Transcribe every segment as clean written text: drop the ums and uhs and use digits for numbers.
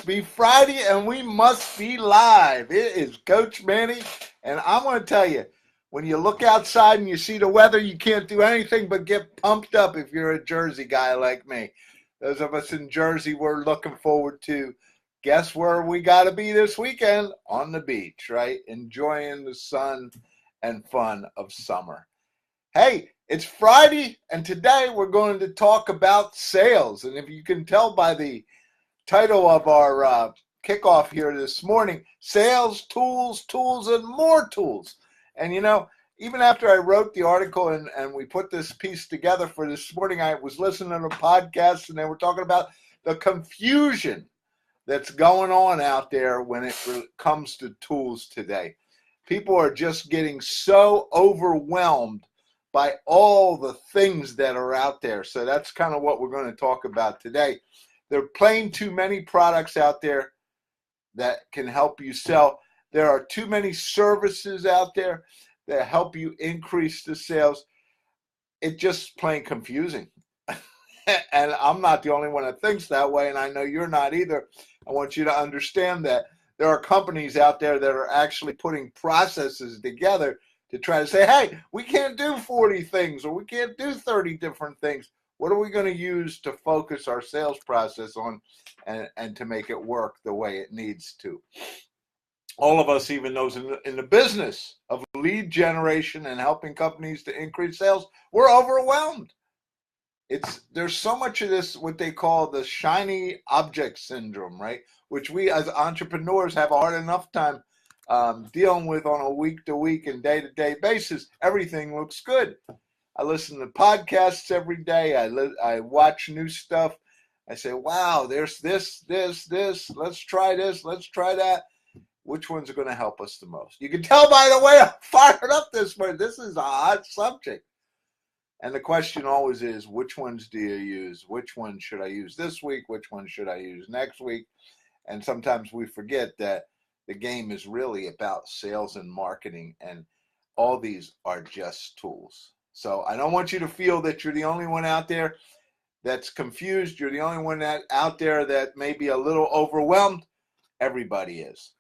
Be Friday and we must be live. It is Coach Manny, and I'm going to tell you, when you look outside and you see the weather, you can't do anything but get pumped up if you're a Jersey guy like me. Those of us in Jersey, we're looking forward to, guess where we got to be this weekend? On the beach, right? Enjoying the sun and fun of summer. Hey, it's Friday, and today we're going to talk about sales. And if you can tell by the title of our kickoff here this morning, sales, tools, and more tools. And you know, even after I wrote the article and we put this piece together for this morning, I was listening to a podcast and they were talking about the confusion that's going on out there when it comes to tools today. People are just getting so overwhelmed by all the things that are out there. So that's kind of what we're going to talk about today. There are plain too many products out there that can help you sell. There are too many services out there that help you increase the sales. It's just plain confusing. And I'm not the only one that thinks that way, and I know you're not either. I want you to understand that there are companies out there that are actually putting processes together to try to say, hey, we can't do 40 things or we can't do 30 different things. What are we going to use to focus our sales process on and to make it work the way it needs to? All of us, even those in the business of lead generation and helping companies to increase sales, we're overwhelmed. There's so much of this, what they call the shiny object syndrome, right? Which we as entrepreneurs have a hard enough time dealing with on a week-to-week and day-to-day basis. Everything looks good. I listen to podcasts every day. I watch new stuff. I say, wow, there's this. Let's try this. Let's try that. Which ones are going to help us the most? You can tell by the way I'm fired up this morning. This is a hot subject. And the question always is, which ones do you use? Which one should I use this week? Which one should I use next week? And sometimes we forget that the game is really about sales and marketing, and all these are just tools. So I don't want you to feel that you're the only one out there that's confused. You're the only one out there that may be a little overwhelmed. Everybody is.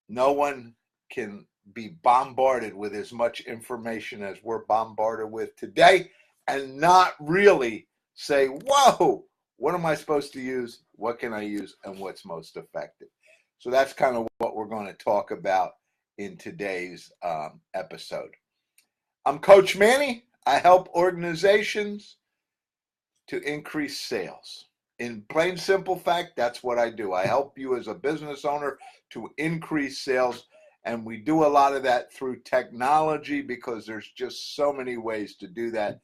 No one can be bombarded with as much information as we're bombarded with today and not really say, whoa, what am I supposed to use? What can I use? And what's most effective? So that's kind of what we're going to talk about in today's episode. I'm Coach Manny. I help organizations to increase sales. In plain simple fact, that's what I do. I help you as a business owner to increase sales, and we do a lot of that through technology because there's just so many ways to do that.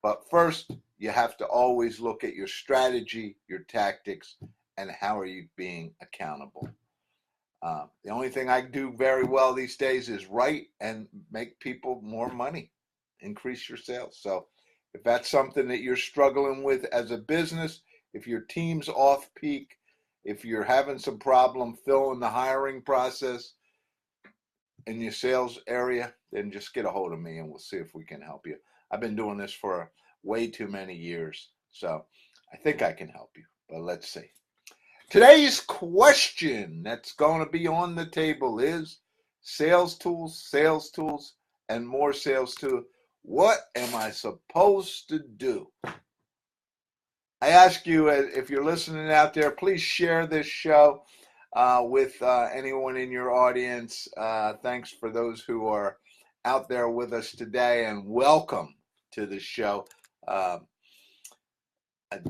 But first, you have to always look at your strategy, your tactics, and how are you being accountable. The only thing I do very well these days is write and make people more money, increase your sales. So if that's something that you're struggling with as a business, if your team's off peak, if you're having some problem filling the hiring process in your sales area, then just get a hold of me and we'll see if we can help you. I've been doing this for way too many years, so I think I can help you, but let's see. Today's question that's going to be on the table is sales tools, and more sales tools. What am I supposed to do? I ask you, if you're listening out there, please share this show with anyone in your audience. Thanks for those who are out there with us today, and welcome to the show.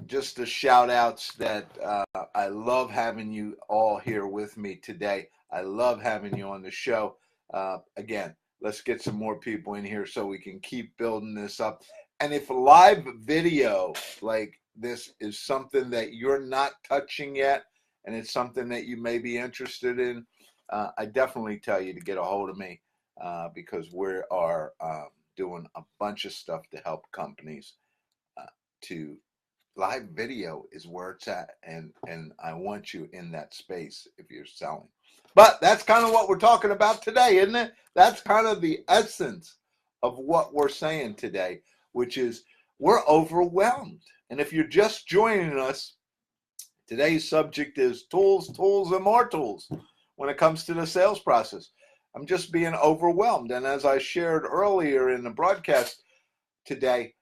Just the shout outs that I love having you all here with me today. I love having you on the show. Again, let's get some more people in here so we can keep building this up. And if live video like this is something that you're not touching yet, and it's something that you may be interested in, I definitely tell you to get a hold of me because we are doing a bunch of stuff to help companies to live video is where it's at, and I want you in that space if you're selling. But that's kind of what we're talking about today, isn't it? That's kind of the essence of what we're saying today, which is we're overwhelmed. And if you're just joining us, Today's subject is tools, tools, and more tools when it comes to the sales process. I'm just being overwhelmed. And as I shared earlier in the broadcast today,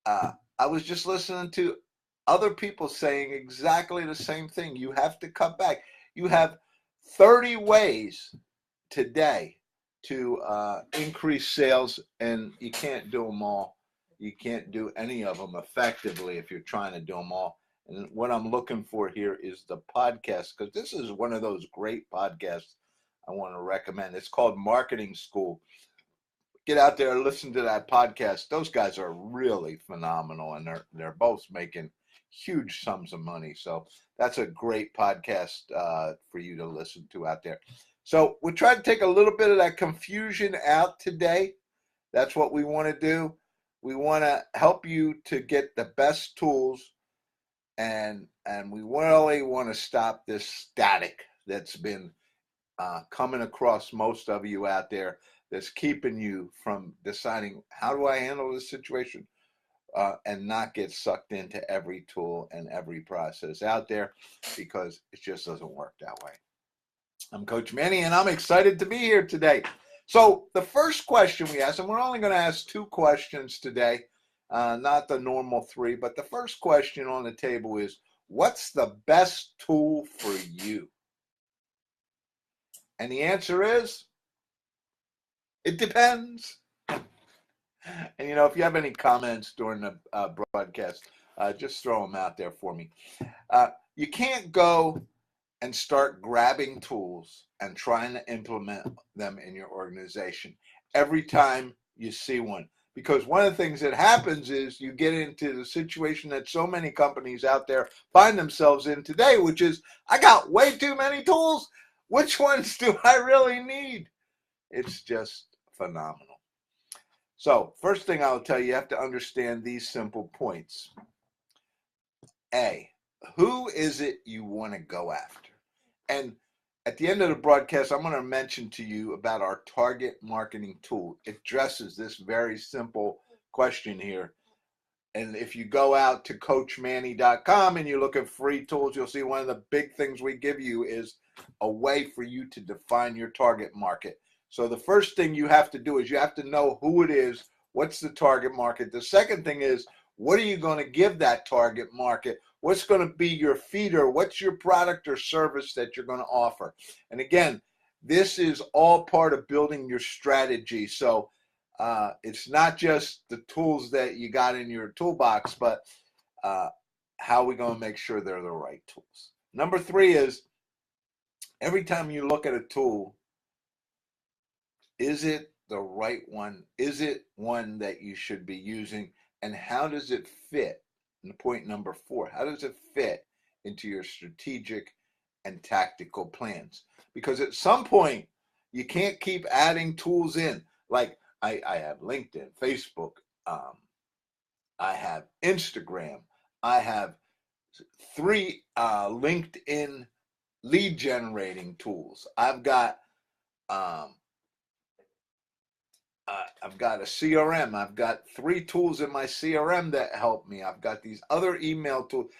I was just listening to other people saying exactly the same thing. You have to cut back. You have 30 ways today to increase sales, and you can't do them all. You can't do any of them effectively if you're trying to do them all. And what I'm looking for here is the podcast, because this is one of those great podcasts I want to recommend. It's called Marketing School. Get out there and listen to that podcast. Those guys are really phenomenal, and they're both making huge sums of money. So that's a great podcast for you to listen to out there. So we try to take a little bit of that confusion out today. That's what we want to do. We want to help you to get the best tools, and we really want to stop this static that's been coming across most of you out there, that's keeping you from deciding, how do I handle this situation, and not get sucked into every tool and every process out there, because it just doesn't work that way. I'm Coach Manny, and I'm excited to be here today. So the first question we asked, and we're only going to ask 2 questions today, not the normal 3, but the first question on the table is, what's the best tool for you? And the answer is, it depends. And, if you have any comments during the broadcast, just throw them out there for me. You can't go and start grabbing tools and trying to implement them in your organization every time you see one. Because one of the things that happens is you get into the situation that so many companies out there find themselves in today, which is, I got way too many tools. Which ones do I really need? It's just phenomenal. So first thing I'll tell you, you have to understand these simple points. A, who is it you want to go after? And at the end of the broadcast, I'm going to mention to you about our target marketing tool. It addresses this very simple question here. And if you go out to coachmanny.com and you look at free tools, you'll see one of the big things we give you is a way for you to define your target market. So the first thing you have to do is you have to know who it is, what's the target market. The second thing is, what are you going to give that target market? What's going to be your feeder? What's your product or service that you're going to offer? And again, this is all part of building your strategy. So it's not just the tools that you got in your toolbox, but how are we going to make sure they're the right tools? Number 3 is, every time you look at a tool, is it the right one? Is it one that you should be using? And how does it fit? And point number 4, how does it fit into your strategic and tactical plans? Because at some point, you can't keep adding tools in. Like I have LinkedIn, Facebook, I have Instagram, I have 3 LinkedIn lead generating tools. I've got a CRM. I've got 3 tools in my CRM that help me. I've got these other email tools.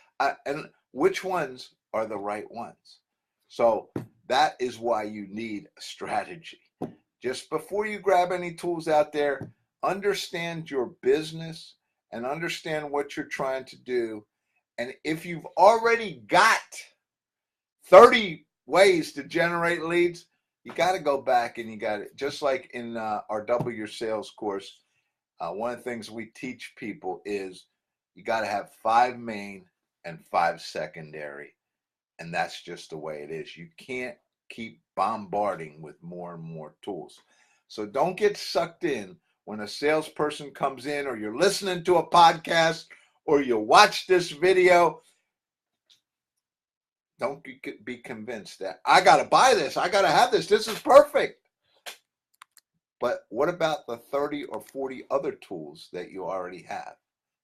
And which ones are the right ones? So that is why you need a strategy. Just before you grab any tools out there, understand your business and understand what you're trying to do. And if you've already got 30 ways to generate leads, you got to go back and you got to, just like in our Double Your Sales course, one of the things we teach people is you got to have 5 main and 5 secondary. And that's just the way it is. You can't keep bombarding with more and more tools. So don't get sucked in when a salesperson comes in, or you're listening to a podcast, or you watch this video. Don't be convinced that I got to buy this. I got to have this. This is perfect. But what about the 30 or 40 other tools that you already have?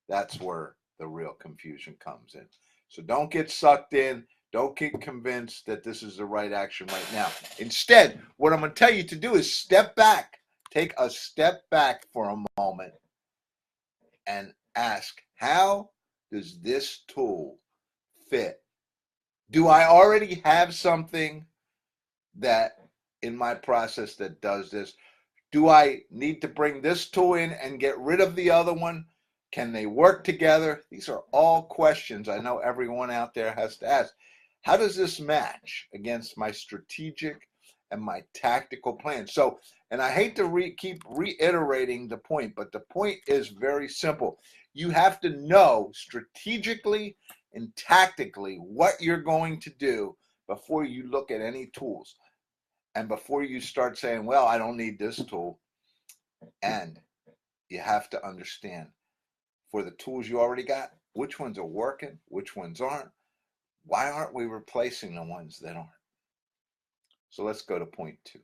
That's where the real confusion comes in. So don't get sucked in. Don't get convinced that this is the right action right now. Instead, what I'm going to tell you to do is step back. Take a step back for a moment and ask, how does this tool fit Do I already have something that in my process that does this? Do I need to bring this tool in and get rid of the other one? Can they work together? These are all questions I know everyone out there has to ask. How does this match against my strategic and my tactical plan? So, and I hate to keep reiterating the point, but the point is very simple. You have to know strategically and tactically what you're going to do before you look at any tools. And before you start saying, well, I don't need this tool. And you have to understand for the tools you already got, which ones are working, which ones aren't. Why aren't we replacing the ones that aren't? So let's go to point 2.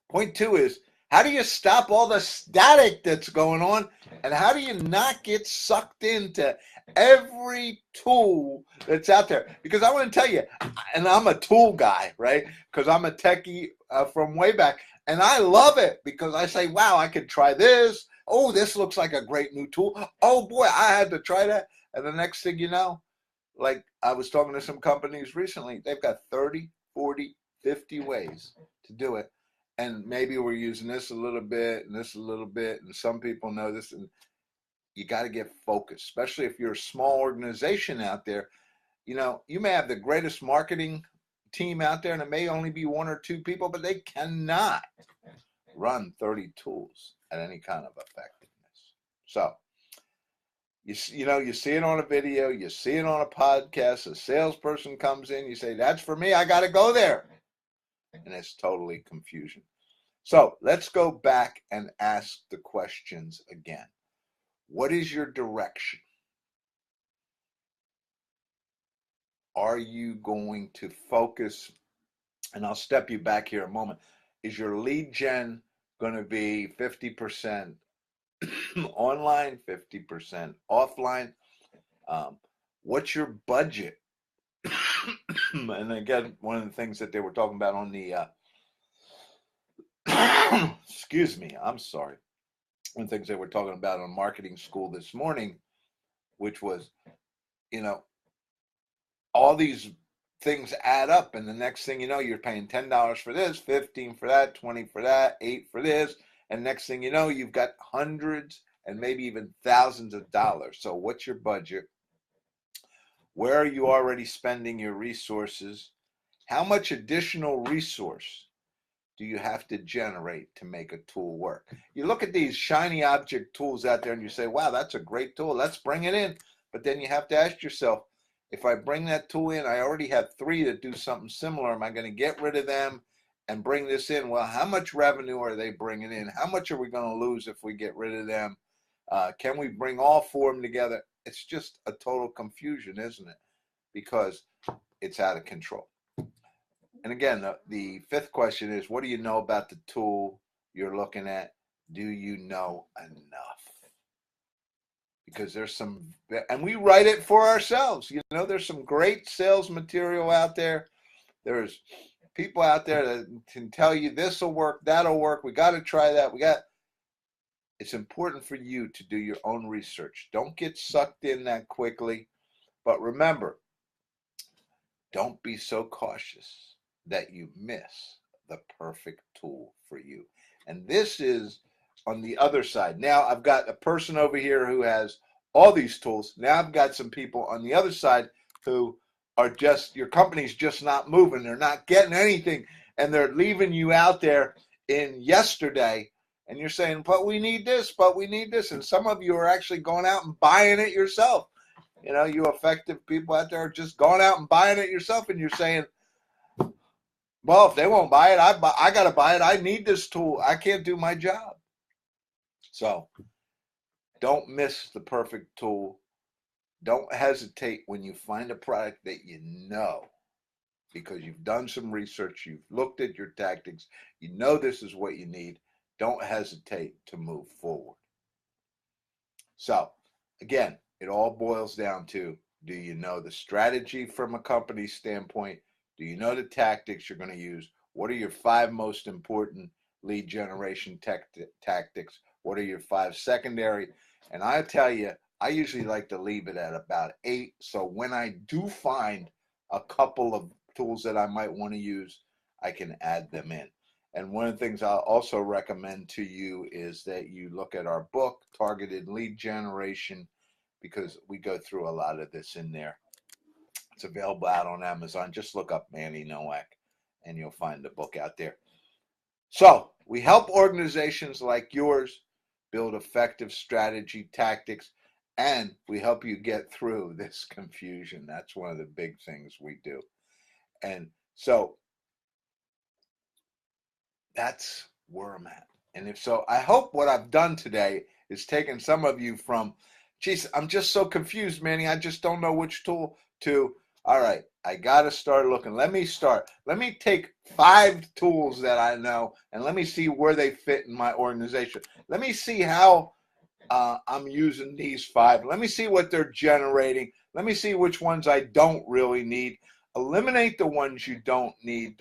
Point 2 is, how do you stop all the static that's going on? And how do you not get sucked into every tool that's out there? Because I want to tell you, and I'm a tool guy, right? Because I'm a techie from way back. And I love it because I say, wow, I could try this. Oh, this looks like a great new tool. Oh, boy, I had to try that. And the next thing you know, like I was talking to some companies recently, they've got 30, 40, 50 ways to do it. And maybe we're using this a little bit and this a little bit. And some people know this. And you got to get focused, especially if you're a small organization out there. You know, you may have the greatest marketing team out there and it may only be 1 or 2 people, but they cannot run 30 tools at any kind of effectiveness. So, you see it on a video, you see it on a podcast, a salesperson comes in, you say, that's for me, I got to go there. And it's totally confusion. So let's go back and ask the questions again. What is your direction? Are you going to focus? And I'll step you back here a moment. Is your lead gen going to be 50% online, 50% offline? What's your budget? And again, one of the things that they were talking about on the excuse me, I'm sorry. One of the things they were talking about on marketing school this morning, which was, all these things add up, and the next thing you know, you're paying $10 for this, 15 for that, 20 for that, 8 for this, and next thing you know, you've got hundreds and maybe even thousands of dollars. So what's your budget? Where are you already spending your resources? How much additional resource do you have to generate to make a tool work? You look at these shiny object tools out there and you say, wow, that's a great tool. Let's bring it in. But then you have to ask yourself, if I bring that tool in, I already have 3 that do something similar. Am I going to get rid of them and bring this in? Well, how much revenue are they bringing in? How much are we going to lose if we get rid of them? Can we bring all 4 of them together? It's just a total confusion, isn't it? Because it's out of control. And again, the 5th question is, what do you know about the tool you're looking at? Do you know enough? Because there's some, and we write it for ourselves. There's some great sales material out there. There's people out there that can tell you this will work, that'll work. We got to try that. It's important for you to do your own research. Don't get sucked in that quickly. But remember, don't be so cautious that you miss the perfect tool for you. And this is on the other side. Now I've got a person over here who has all these tools. Now I've got some people on the other side who are just, your company's just not moving. They're not getting anything. And they're leaving you out there in yesterday. And you're saying, but we need this, but we need this. And some of you are actually going out and buying it yourself. You effective people out there are just going out and buying it yourself. And you're saying, well, if they won't buy it, I got to buy it. I need this tool. I can't do my job. So don't miss the perfect tool. Don't hesitate when you find a product that you know, because you've done some research, you've looked at your tactics, you know this is what you need. Don't hesitate to move forward. So again, it all boils down to, do you know the strategy from a company standpoint? Do you know the tactics you're going to use? What are your 5 most important lead generation tactics? What are your 5 secondary? And I tell you, I usually like to leave it at about 8. So when I do find a couple of tools that I might want to use, I can add them in. And one of the things I'll also recommend to you is that you look at our book, Targeted Lead Generation, because we go through a lot of this in there. It's available out on Amazon. Just look up Manny Nowak and you'll find the book out there. So we help organizations like yours build effective strategy, tactics, and we help you get through this confusion. That's one of the big things we do. And so that's where I'm at. And if so, I hope what I've done today is taken some of you from, geez, I'm just so confused, Manny. I just don't know which tool to, all right, I got to start looking. Let me start. Let me take 5 tools that I know and let me see where they fit in my organization. Let me see how I'm using these 5. Let me see what they're generating. Let me see which ones I don't really need. Eliminate the ones you don't need.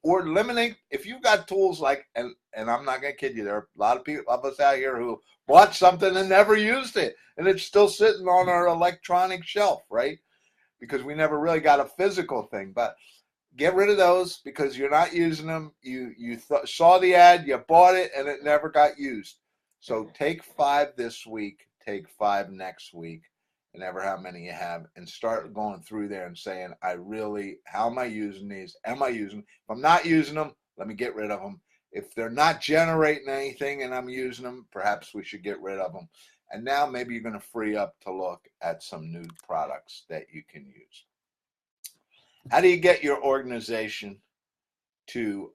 Or eliminate if you've got tools like, and I'm not gonna kid you, there are a lot of people of us out here who bought something and never used it, and it's still sitting on our electronic shelf, right? Because we never really got a physical thing. But get rid of those because you're not using them. You saw the ad, you bought it, and it never got used. So take 5 this week, take 5 next week, and ever how many you have, and start going through there and saying, how am I using these? Am I using them? If I'm not using them, let me get rid of them. If they're not generating anything and I'm using them, perhaps we should get rid of them. And now maybe you're going to free up to look at some new products that you can use. How do you get your organization to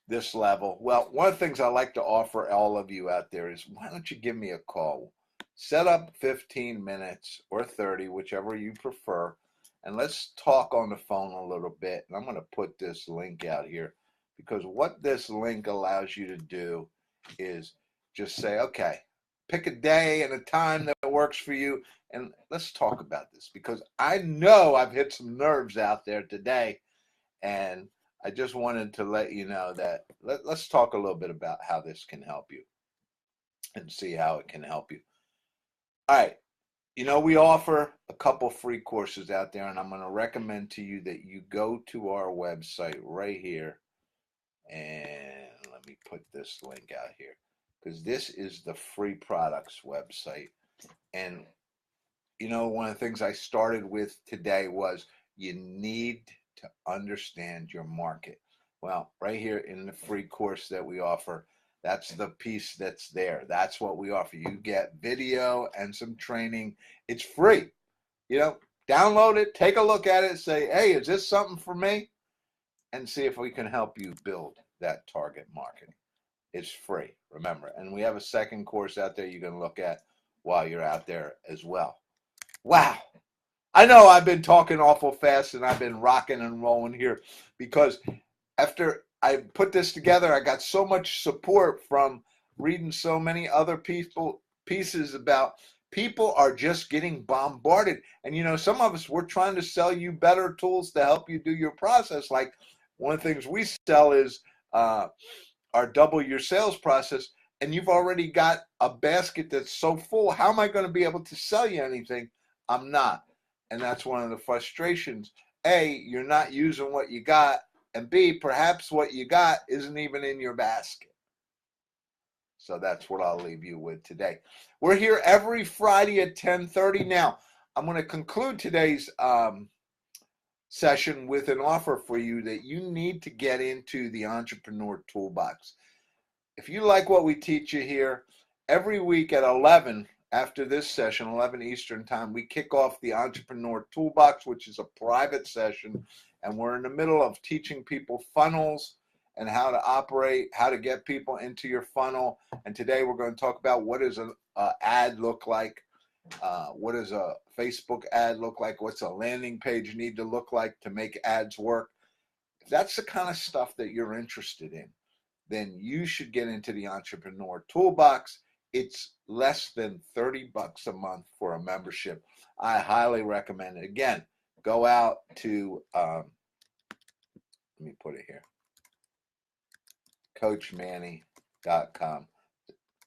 this level? Well, one of the things I like to offer all of you out there is, why don't you give me a call? Set up 15 minutes or 30, whichever you prefer, and let's talk on the phone a little bit. And I'm going to put this link out here because what this link allows you to do is just say, okay, pick a day and a time that works for you, and let's talk about this because I know I've hit some nerves out there today, and I just wanted to let you know that let's talk a little bit about how this can help you and see how it can help you. All right. We offer a couple free courses out there, and I'm going to recommend to you that you go to our website right here. And let me put this link out here because this is the free products website. And, one of the things I started with today was you need to understand your market. Well, right here in the free course that we offer, that's the piece that's there. That's what we offer. You get video and some training. It's free. Download it, take a look at it, say, hey, is this something for me? And see if we can help you build that target market. It's free, remember. And we have a second course out there you can look at while you're out there as well. Wow. I know I've been talking awful fast and I've been rocking and rolling here because after I put this together, I got so much support from reading so many other pieces about people are just getting bombarded. And some of us, we're trying to sell you better tools to help you do your process. Like one of the things we sell is our double your sales process. And you've already got a basket that's so full. How am I going to be able to sell you anything? I'm not. And that's one of the frustrations. A, you're not using what you got. And B, perhaps what you got isn't even in your basket. So that's what I'll leave you with today. We're here every Friday at 10:30. Now, I'm going to conclude today's session with an offer for you that you need to get into the Entrepreneur Toolbox. If you like what we teach you here, every week at 11, after this session, 11 Eastern time, we kick off the Entrepreneur Toolbox, which is a private session. And we're in the middle of teaching people funnels and how to operate, how to get people into your funnel. And today we're going to talk about what does an ad look like? What does a Facebook ad look like? What's a landing page need to look like to make ads work? If that's the kind of stuff that you're interested in, then you should get into the Entrepreneur Toolbox. It's less than $30 a month for a membership. I highly recommend it. Again, go out to, let me put it here, CoachManny.com.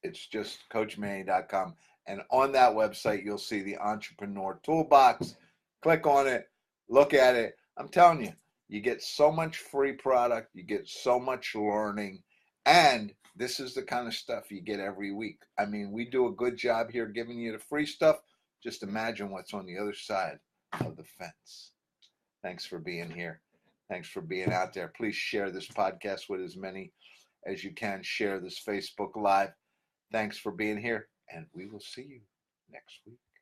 It's just CoachManny.com. And on that website, you'll see the Entrepreneur Toolbox. Click on it, look at it. I'm telling you, you get so much free product, you get so much learning, and this is the kind of stuff you get every week. I mean, we do a good job here giving you the free stuff. Just imagine what's on the other side of the fence. Thanks for being here. Thanks for being out there. Please share this podcast with as many as you can. Share this Facebook Live. Thanks for being here, and we will see you next week.